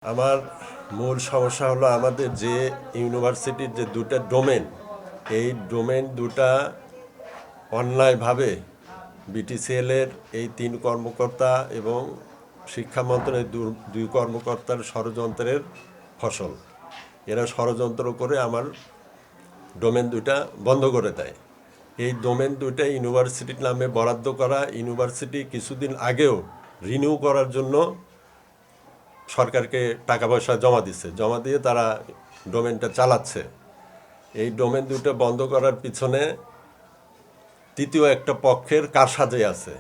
আমার মূল সমস্যা হলো আমাদের যে ইউনিভার্সিটির যে দুটো ডোমেন, এই ডোমেন দুটা অন্যায়ভাবে বিটিসিএলের এই 3 কর্মকর্তা এবং শিক্ষা মন্ত্রণালয়ের দুই কর্মকর্তার ষড়যন্ত্রের ফসল। এরা ষড়যন্ত্র করে আমার ডোমেন দুটা বন্ধ করে দেয়। এই ডোমেন দুটা ইউনিভার্সিটির নামে বরাদ্দ করা, ইউনিভার্সিটি কিছুদিন আগেও রিনিউ করার জন্য সরকারকে টাকা পয়সা জমা দিয়ে তারা ডোমেনটা চালাচ্ছে। এই ডোমেন দুটো বন্ধ করার পিছনে তৃতীয় একটা পক্ষের কারসাজি আছে।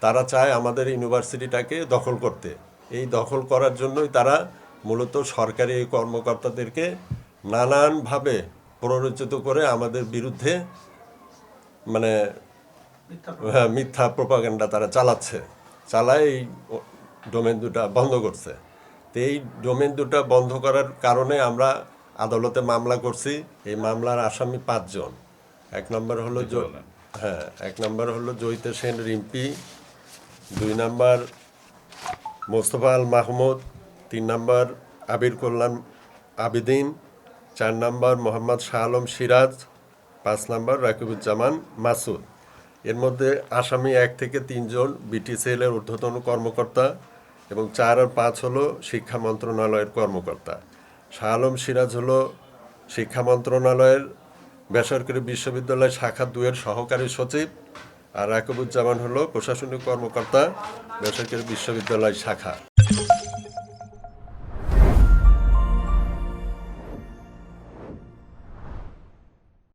তারা চায় আমাদের ইউনিভার্সিটিটাকে দখল করতে। এই দখল করার জন্যই তারা মূলত সরকারি এই কর্মকর্তাদেরকে নানানভাবে প্ররোচিত করে আমাদের বিরুদ্ধে মিথ্যা প্রপাগান্ডা তারা চালায় এই ডোমেন দুটা বন্ধ করছে। তো এই ডোমেন দুটা বন্ধ করার কারণে আমরা আদালতে মামলা করছি। এই মামলার আসামি 5 জন। এক নম্বর হলো জয়িতা সেন রিম্পি, 2 নম্বর মোস্তফা আল মাহমুদ, 3 নম্বর আবির কল্যাণ আবিদিন, 4 নম্বর মোহাম্মদ শাহ আলম সিরাজ, 5 নম্বর রাকিবুজ্জামান মাসুদ। এর মধ্যে আসামি 1 থেকে 3 জন বিটিসিএলের ঊর্ধ্বতন কর্মকর্তা এবং 4 আর 5 হলো শিক্ষা মন্ত্রণালয়ের কর্মকর্তা। শাহ আলম সিরাজ হলো শিক্ষা মন্ত্রণালয়ের বেসরকারি বিশ্ববিদ্যালয় শাখা 2-এর সহকারী সচিব, আর রাকিবুজ্জামান হলো প্রশাসনিক কর্মকর্তা বেসরকারি বিশ্ববিদ্যালয় শাখা।